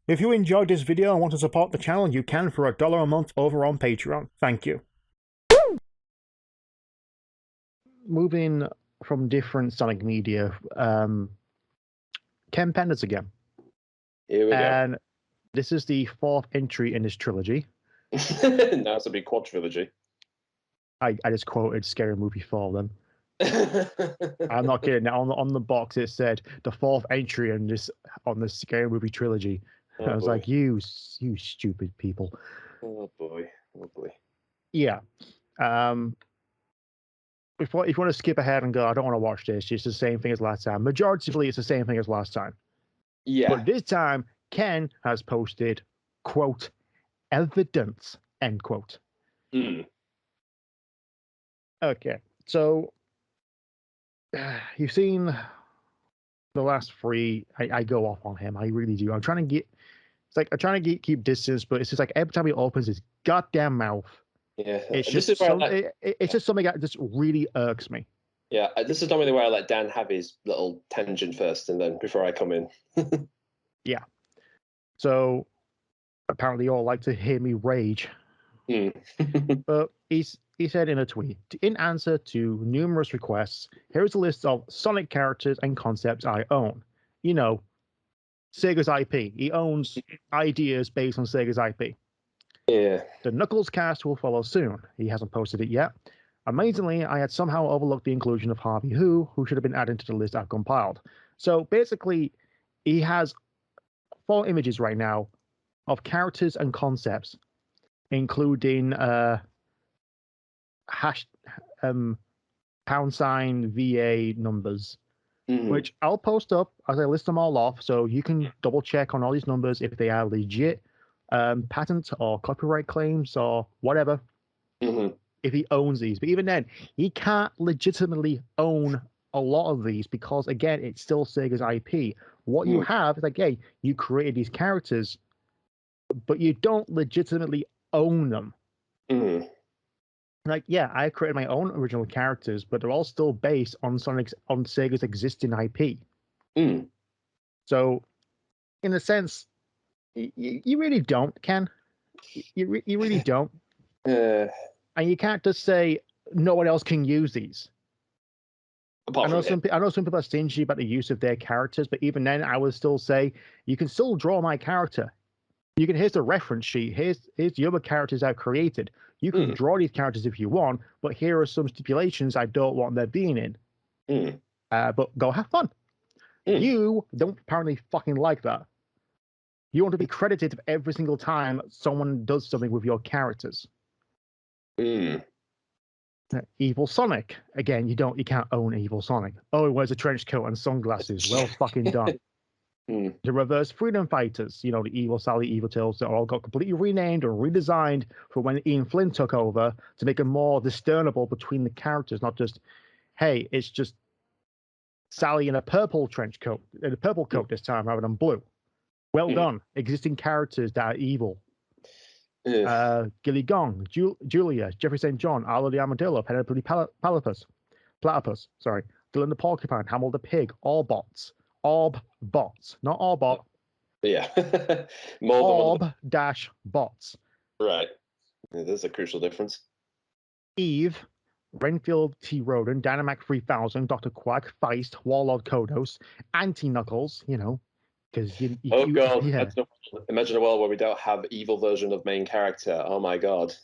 If you enjoyed this video and want to support the channel, you can for $1 a month over on Patreon. Thank you. Moving from different Sonic media, Ken Penders again. Here we go. And this is the 4th entry in this trilogy. Now it's a big quad trilogy. I just quoted Scary Movie 4 then. I'm not kidding. On the box it said the 4th entry in this on the Scary Movie trilogy. Oh, I was boy. like, you stupid people. Oh boy. Oh boy. Yeah. If you want to skip ahead and go, I don't want to watch this, it's the same thing as last time. Majoritively, it's the same thing as last time. Yeah. But this time, Ken has posted, quote, evidence, end quote. Mm. Okay, so you've seen the last 3. I go off on him. I really do. I'm trying to keep distance, but it's just like every time he opens his goddamn mouth, yeah, it's just it's just something that just really irks me. Yeah, this is normally where I let Dan have his little tangent first, and then before I come in. Yeah. So apparently, you all like to hear me rage. But he said in a tweet, in answer to numerous requests, here is a list of Sonic characters and concepts I own. You know, Sega's IP. He owns ideas based on Sega's IP. Yeah. The Knuckles cast will follow soon. He hasn't posted it yet. Amazingly, I had somehow overlooked the inclusion of Harvey who should have been added to the list I've compiled. So basically, he has 4 images right now of characters and concepts, including # VA numbers, which I'll post up as I list them all off, so you can double check on all these numbers if they are legit patent or copyright claims or whatever. If he owns these, but even then, he can't legitimately own a lot of these because again, it's still Sega's IP. What you have is like, hey, you created these characters, but you don't legitimately own them. Like, yeah, I created my own original characters, but they're all still based on Sega's existing IP. So, in a sense, you really don't, Ken. You really don't. And you can't just say no one else can use these. I know some people are stingy about the use of their characters, but even then, I would still say you can still draw my character. Here's the reference sheet. Here's the other characters I've created. You can draw these characters if you want, but here are some stipulations I don't want there being in. But go have fun. You don't apparently fucking like that. You want to be credited every single time someone does something with your characters. Evil Sonic. Again, you can't own Evil Sonic. Oh, he wears a trench coat and sunglasses. Well fucking done. The Reverse Freedom Fighters, the Evil Sally, Evil Tails, that all got completely renamed or redesigned for when Ian Flynn took over to make it more discernible between the characters, not just, hey, it's just Sally in a purple trench coat, in a purple coat this time rather than blue. Well done. Existing characters that are evil. Gilly Gong, Julia, Jeffrey St. John, Arlo the Armadillo, Penelope Platypus, Dylan the Porcupine, Hamill the Pig, all bots. Orb bots, not Orbot. Yeah. Orb-bots. Right. Yeah, there's a crucial difference. Eve, Renfield T. Roden, Dynamac 3000, Dr. Quack, Feist, Warlord Kodos, Anti-Knuckles, because Oh god, yeah. Imagine a world where we don't have evil version of main character. Oh my god.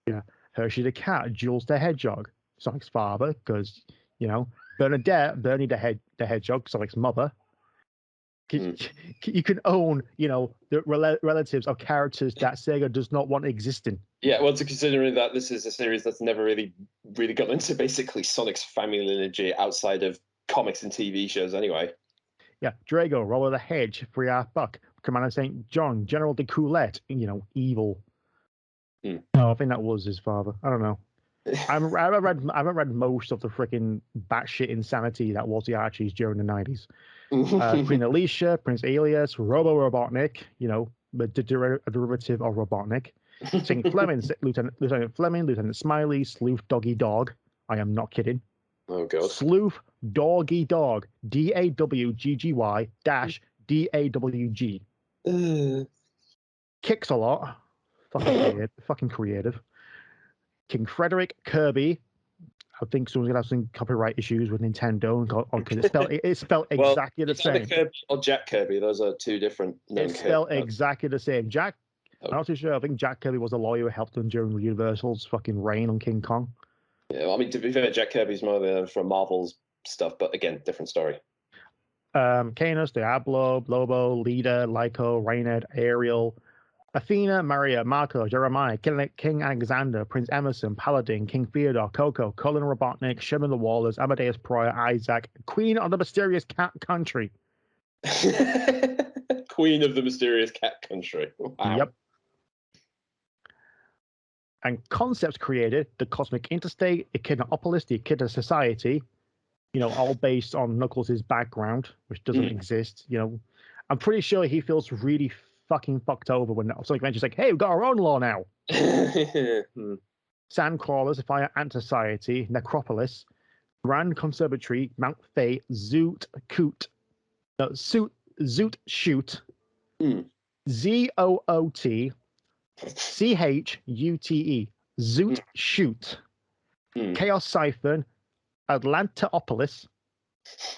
Yeah. Hershey the Cat, Jules the Hedgehog, Sonic's father, because, Bernadette, Bernie the Hedgehog, Sonic's mother. You can own, the relatives of characters that Sega does not want existing. Yeah, well, considering that this is a series that's never really got into basically Sonic's family lineage outside of comics and TV shows anyway. Yeah, Drago, Roller the Hedge, Free Art Buck, Commander St. John, General de Coulette, evil. No, I think that was his father. I don't know. I haven't read most of the freaking batshit insanity that was the Archies during the 90s. Queen Alicia, Prince Alias, Robo Robotnik, the derivative of Robotnik. St. Fleming, Lieutenant Fleming, Lieutenant Smiley, Sleuth Doggy Dog. I am not kidding. Oh god. Sleuth Doggy Dog. DAWGGY -DAWG. Kicks a lot. Fucking creative. King Frederick Kirby. I think someone's gonna have some copyright issues with Nintendo because it's spelled Well, exactly the it's either same. Kirby or Jack Kirby. Those are two different known It's spelled Kirby. exactly the same. Jack, Oh. I'm not too sure. I think Jack Kirby was a lawyer who helped them during Universal's fucking reign on King Kong. Yeah, well, I mean, to be fair, Jack Kirby's more from Marvel's stuff, but again, different story. Canis, Diablo, Lobo, Leda, Lyco, Reynard, Ariel, Athena, Maria, Marco, Jeremiah, King Alexander, Prince Emerson, Paladin, King Theodore, Coco, Colin Robotnik, Sherman the Wallers, Amadeus Pryor, Isaac, Queen of the Mysterious Cat Country. Queen of the Mysterious Cat Country. Wow. Yep. And concepts created: the Cosmic Interstate, Echidnaopolis, the Echidna Society, all based on Knuckles' background, which doesn't exist. I'm pretty sure he feels really fucking fucked over when Sonic mentions like, "Hey, we've got our own law now." Sandcrawlers, the Fire Ant Society, Necropolis, Grand Conservatory, Mount Fate, Zoot Shoot, ZOOT, CHUTE, Zoot Shoot, Chaos Siphon, Atlantopolis.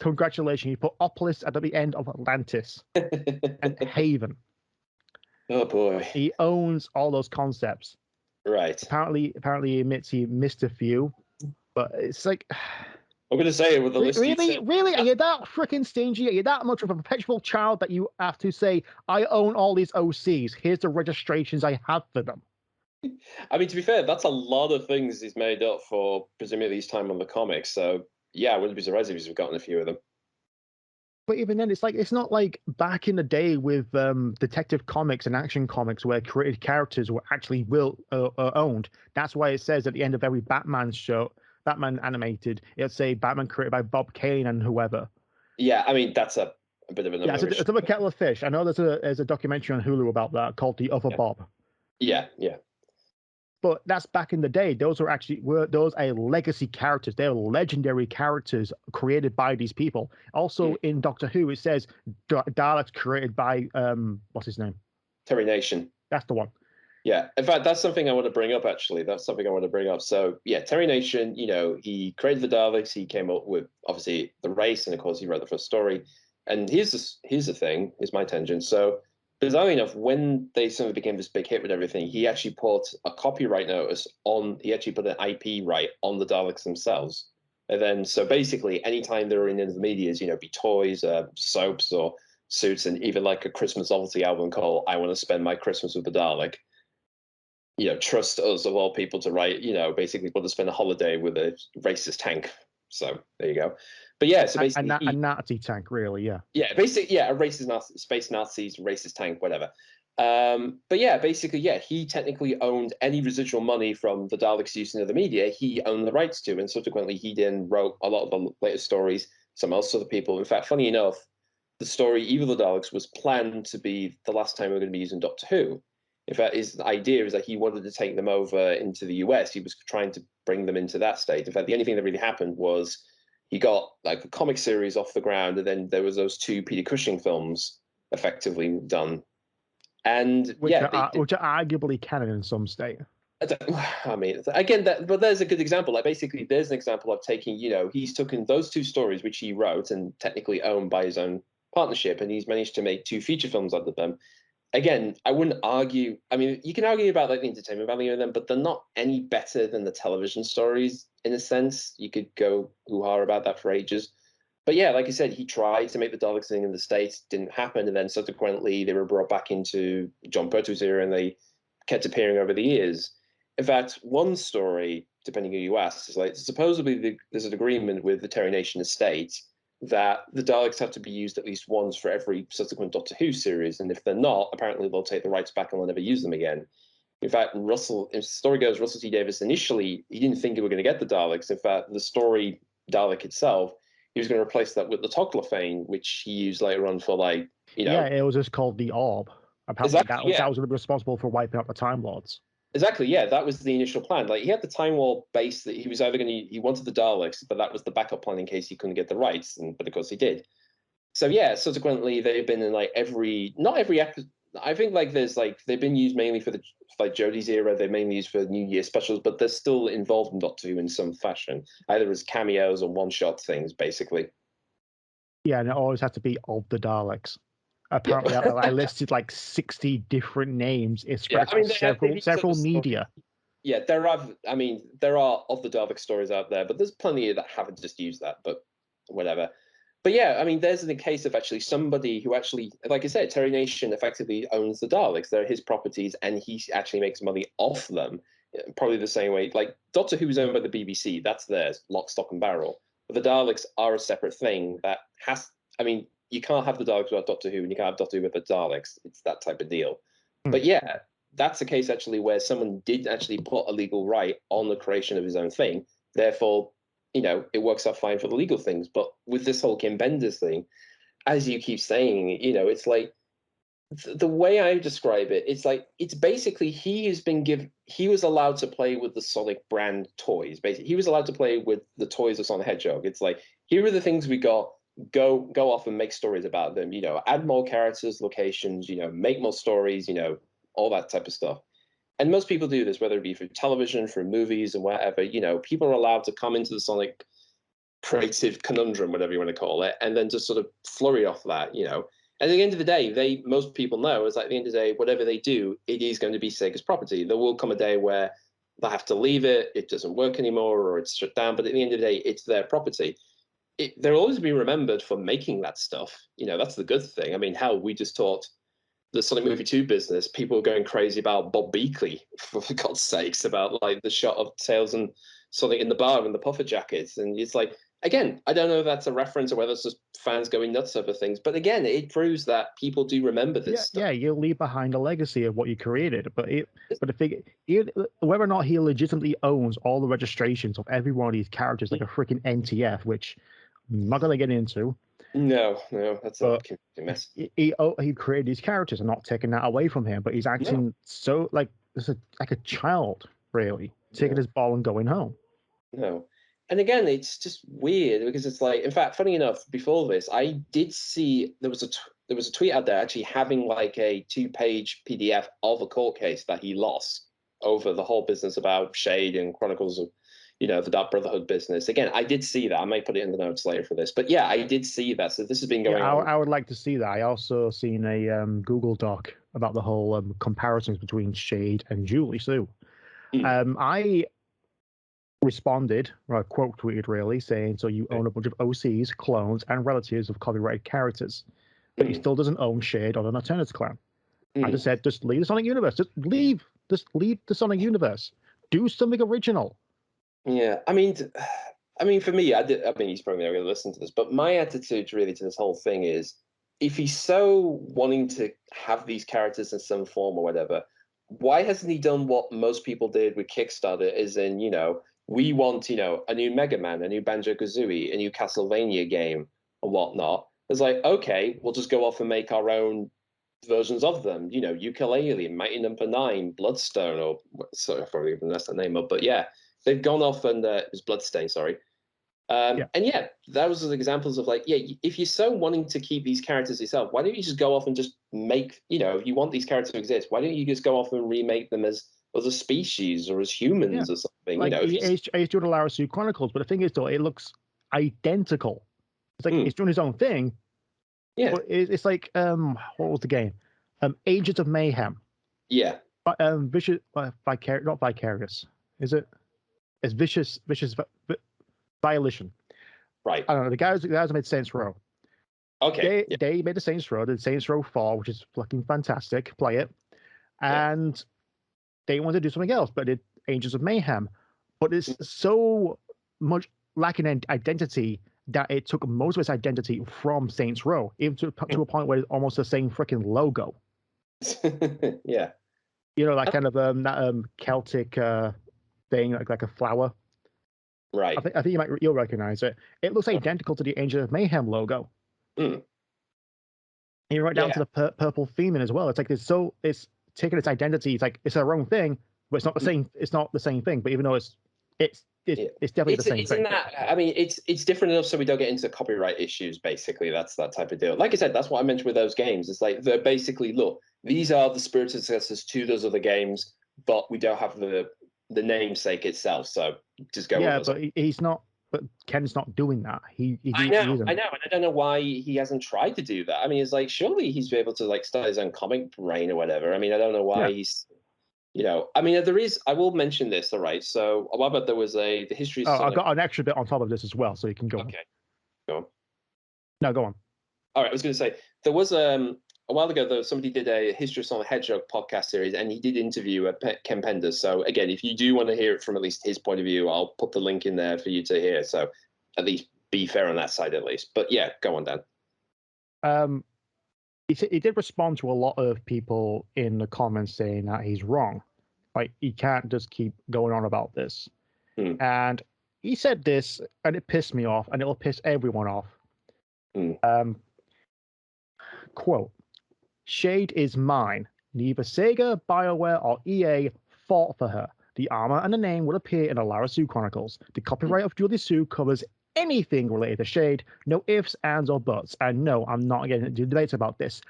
Congratulations, you put Opolis at the end of Atlantis. And Haven. Oh boy. He owns all those concepts. Right. Apparently he admits he missed a few, but it's like, I'm going to say it with the list. Really? Are you that freaking stingy? Are you that much of a perpetual child that you have to say, I own all these OCs. Here's the registrations I have for them? I mean, to be fair, that's a lot of things he's made up for presumably his time on the comics. So yeah, I wouldn't be surprised if he's forgotten a few of them. But even then, it's not like back in the day with Detective Comics and Action Comics where created characters were actually owned. That's why it says at the end of every Batman show, Batman animated, it'll say Batman created by Bob Kane and whoever. Yeah, I mean, that's a bit of an it's a kettle of fish. I know there's a documentary on Hulu about that called The Other Bob. Yeah. But that's back in the day. Those are legacy characters. They're legendary characters created by these people. Also in Doctor Who, it says Daleks created by what's his name? Terry Nation. That's the one. Yeah. In fact, that's something I want to bring up, actually. That's something I want to bring up. So yeah, Terry Nation, he created the Daleks. He came up with obviously the race, and of course he wrote the first story. And here's the thing, here's my tangent. So bizarrely enough, when they suddenly became this big hit with everything, he actually put a copyright notice he actually put an IP right on the Daleks themselves. And then, so basically, anytime they were in the medias, be toys, soaps, or suits, and even like a Christmas novelty album called I Want to Spend My Christmas with the Dalek, trust us of all people to write, basically want to spend a holiday with a racist tank. So there you go. But yeah, so basically a Nazi tank, really, yeah. Yeah, basically, yeah, a racist Nazi, space Nazis, racist tank, whatever. But yeah, basically, yeah, he technically owned any residual money from the Daleks' use in the media. He owned the rights to, and subsequently, he then wrote a lot of the latest stories. Some else other people. In fact, funny enough, the story Evil the Daleks was planned to be the last time we were going to be using Doctor Who. In fact, his idea is that he wanted to take them over into the US. He was trying to bring them into that state. In fact, the only thing that really happened was he got like a comic series off the ground, and then there was those 2 Peter Cushing films effectively done. And which are arguably canon in some state. I mean, again, but there's a good example. Like basically, there's an example of taking, he's taken those 2 stories which he wrote and technically owned by his own partnership, and he's managed to make 2 feature films out of them. Again, I wouldn't argue. I mean, you can argue about like the entertainment value of them, but they're not any better than the television stories in a sense. You could go hoo-ha about that for ages. But yeah, like I said, he tried to make the Daleks thing in the States, didn't happen, and then subsequently they were brought back into John Pertwee's era, and they kept appearing over the years. In fact, one story, depending who you ask, is like supposedly there's an agreement with the Terry Nation estate that the Daleks have to be used at least once for every subsequent Doctor Who series, and if they're not, apparently they'll take the rights back and they'll never use them again. In fact, Russell, as the story goes, Russell T Davies initially he didn't think they were going to get the Daleks. In fact, the story Dalek itself, he was going to replace that with the Toclophane, which he used later on for Yeah, it was just called the Orb. Apparently, exactly, that was going to be responsible for wiping out the Time Lords. Exactly, yeah, that was the initial plan. Like he had the Time War base that he was either he wanted the Daleks, but that was the backup plan in case he couldn't get the rights, but of course he did. So yeah, subsequently they've been in like not every episode. I think like there's like they've been used mainly for the like Jodie's era. They're mainly used for New Year specials, but they're still involved in Doctor Who in some fashion, either as cameos or one-shot things, basically. Yeah, and it always has to be of the Daleks. Yeah. Apparently, I listed like 60 different names. It's Yeah, spread I mean, across several media. Yeah, there are. I mean, there are of the Dalek stories out there, but there's plenty that haven't just used that. But whatever. But yeah, I mean, there's the case of actually somebody who actually, like I said, Terry Nation effectively owns the Daleks. They're his properties, and he actually makes money off them. Probably the same way, like Doctor Who is owned by the BBC. That's theirs, lock, stock, and barrel. But the Daleks are a separate thing that has. I mean, you can't have the Daleks without Doctor Who, and you can't have Doctor Who without the Daleks. It's that type of deal. But yeah, that's a case actually where someone did actually put a legal right on the creation of his own thing. Therefore, it works out fine for the legal things. But with this whole Kim Penders thing, as you keep saying, it's like the way I describe it, it's like it's basically he was allowed to play with the Sonic brand toys. Basically, he was allowed to play with the toys of Sonic the Hedgehog. It's like, here are the things we got. Go off and make stories about them. Add more characters, locations. Make more stories. All that type of stuff. And most people do this, whether it be for television, for movies, and whatever. People are allowed to come into the Sonic creative conundrum, whatever you want to call it, and then just sort of flurry off that. And at the end of the day, most people know is, like, at the end of the day, whatever they do, it is going to be Sega's property. There will come a day where they have to leave it doesn't work anymore, or it's shut down. But at the end of the day, it's their property. They'll always be remembered for making that stuff. That's the good thing. I mean, hell, we just taught the Sonic Movie 2 business, people were going crazy about Bob Beakley, for God's sakes, about like the shot of Tails and Sonic in the bar and the puffer jackets. And it's like, again, I don't know if that's a reference or whether it's just fans going nuts over things. But again, it proves that people do remember this stuff. Yeah, you leave behind a legacy of what you created. But whether or not he legitimately owns all the registrations of every one of these characters, like a freaking NTF, which I'm not going to get into. No, that's a mess. He created these characters and not taking that away from him, but he's acting so like a child, really, taking his ball and going home. No. And again, it's just weird because it's like, in fact, funny enough, before this, I did see there was a tweet out there actually having like a 2-page PDF of a court case that he lost over the whole business about Shade and Chronicles of the Dark Brotherhood business. Again, I did see that. I might put it in the notes later for this. But yeah, I did see that. So this has been going on. I would like to see that. I also seen a Google Doc about the whole comparisons between Shade and Julie Sue. I responded, or quote tweeted really, saying, so you own a bunch of OCs, clones, and relatives of copyrighted characters, but he still doesn't own Shade or the Nocturnus clan. I just said, just leave the Sonic universe. Just leave the Sonic universe. Do something original. Yeah, I mean, for me, he's probably not going to listen to this, but my attitude really to this whole thing is, if he's so wanting to have these characters in some form or whatever, why hasn't he done what most people did with Kickstarter? Is in, we want, a new Mega Man, a new Banjo-Kazooie, a new Castlevania game, and whatnot. It's like, okay, we'll just go off and make our own versions of them. Ukulele, Mighty Number 9, Bloodstone, or sorry, I probably even messed that name up, but yeah. They've gone off and it was Bloodstain, sorry. And yeah, that was examples of like, if you're so wanting to keep these characters yourself, why don't you just go off and just make, if you want these characters to exist, why don't you just go off and remake them as a species or as humans or something? Like, he's doing Lara Sue Chronicles, but the thing is, though, it looks identical. It's like he's doing his own thing. Yeah. But it's like, what was the game? Agents of Mayhem. Yeah. Vicious, not Vicarious. Is it? It's vicious violation. Right. I don't know. The guys who made Saints Row. Okay. They made the Saints Row, the Saints Row 4, which is fucking fantastic. Play it. And they wanted to do something else, but it Angels of Mayhem. But it's so much lacking in identity that it took most of its identity from Saints Row, even to a point where it's almost the same freaking logo. Yeah. That kind of that Celtic thing, like a flower. Right. I think you'll recognize it. It looks identical to the Angel of Mayhem logo. And you're right down to the purple theming as well. It's like it's taking its identity. It's like it's their own thing, but it's not the same. It's not the same thing. But even though it's it's definitely the same thing. In that, I mean, it's different enough so we don't get into copyright issues. Basically, that's that type of deal. Like I said, that's what I mentioned with those games. It's like they're basically, look, these are the spiritual successors to those other games, but we don't have the namesake itself. So just go. Yeah, but he's not. But Ken's not doing that. I know, and I don't know why he hasn't tried to do that. I mean, it's like surely he's able to like start his own comic brain or whatever. I mean, I don't know why he's. I mean, there is. I will mention this. All right. So, what about there was the history? Oh, I've got an extra bit on top of this as well, so you can go. Okay. Go on. No, go on. All right. I was going to say there was a while ago though somebody did a history of Sonic the Hedgehog podcast series, and he did interview Ken Penders. So again, if you do want to hear it from at least his point of view, I'll put the link in there for you to hear. So at least be fair on that side, at least. But yeah, go on, Dan. He did respond to a lot of people in the comments saying that he's wrong. Like, he can't just keep going on about this. And he said this, and it pissed me off, and it'll piss everyone off. Quote, "Shade is mine. Neither Sega, BioWare, or EA fought for her. The armor and the name will appear in the Lara Sue Chronicles. The copyright of Julie Sue covers anything related to Shade. No ifs, ands, or buts. And no, I'm not getting into debates about this.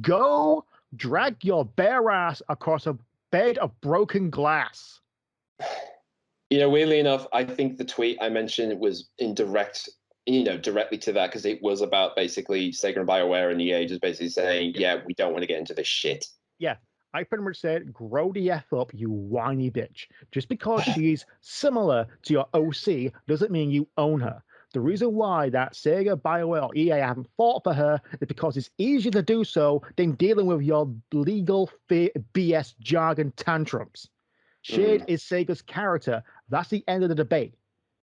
Go drag your bare ass across a bed of broken glass." Weirdly enough, I think the tweet I mentioned was directly to that, because it was about basically Sega and BioWare and EA just basically saying, yeah, we don't want to get into this shit. Yeah, I pretty much said, grow the F up, you whiny bitch. Just because she's similar to your OC doesn't mean you own her. The reason why that Sega, BioWare, or EA haven't fought for her is because it's easier to do so than dealing with your legal BS jargon tantrums. Shade is Sega's character. That's the end of the debate.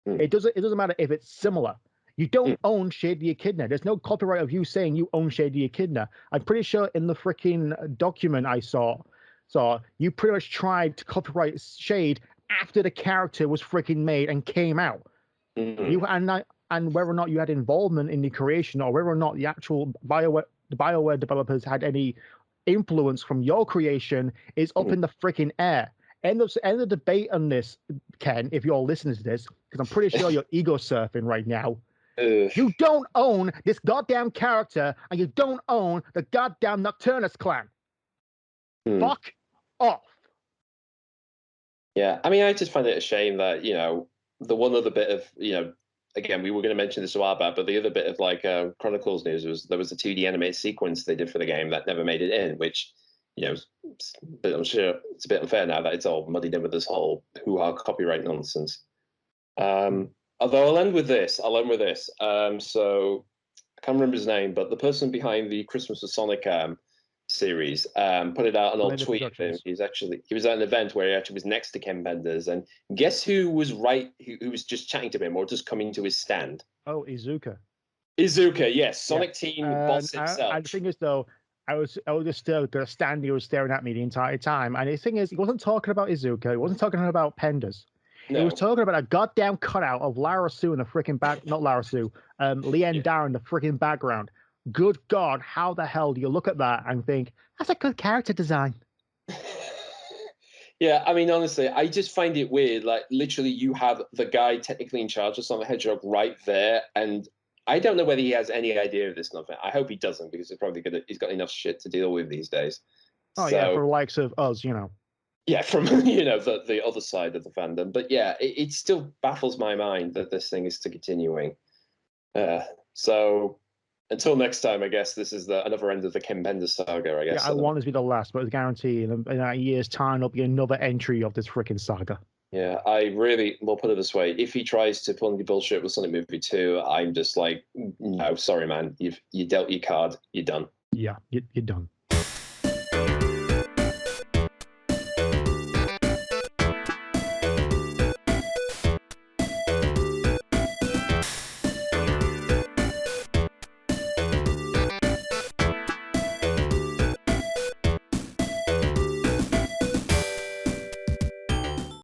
It doesn't matter if it's similar. You don't own Shade the Echidna. There's no copyright of you saying you own Shade the Echidna. I'm pretty sure in the freaking document I saw you pretty much tried to copyright Shade after the character was freaking made and came out. And whether or not you had involvement in the creation, or whether or not the actual BioWare developers had any influence from your creation, is up in the freaking air. End of debate on this, Ken, if you're listening to this, because I'm pretty sure you're ego surfing right now. You don't own this goddamn character, and you don't own the goddamn Nocturnus clan. Fuck off. Yeah, I mean, I just find it a shame that, the one other bit of, again, we were going to mention this a while back, but the other bit of Chronicles news was there was a 2D animated sequence they did for the game that never made it in, which, but I'm sure it's a bit unfair now that it's all muddied in with this whole hoo-ha copyright nonsense. Although I'll end with this. So I can't remember his name, but the person behind the Christmas with Sonic series put it out an old tweet. He was at an event where he actually was next to Ken Penders, and guess who was who was just chatting to him or just coming to his stand? Oh, Iizuka. Iizuka, yes, Sonic Team boss himself. And the thing is, though, I was just standing. He was staring at me the entire time. And the thing is, he wasn't talking about Iizuka. He wasn't talking about Penders. No. He was talking about a goddamn cutout of Lara Sue in the freaking back. Not Lara Sue. Leanne Dara in the freaking background. Good God, how the hell do you look at that and think that's a good character design? Yeah, I mean, honestly, I just find it weird. Like, literally, you have the guy technically in charge of Sonic the Hedgehog right there, and I don't know whether he has any idea of this. Nothing. I hope he doesn't, because he's got enough shit to deal with these days. Oh, yeah, for the likes of us, Yeah, from the other side of the fandom. But yeah, it still baffles my mind that this thing is still continuing. So until next time, I guess this is another end of the Ken Penders saga, I guess. Yeah, I want it to be the last, but it's guaranteed in a year's time there'll be another entry of this freaking saga. Yeah, we'll put it this way. If he tries to pull any bullshit with Sonic Movie 2, I'm just like, no, sorry, man. You dealt your card. You're done. Yeah, you're done.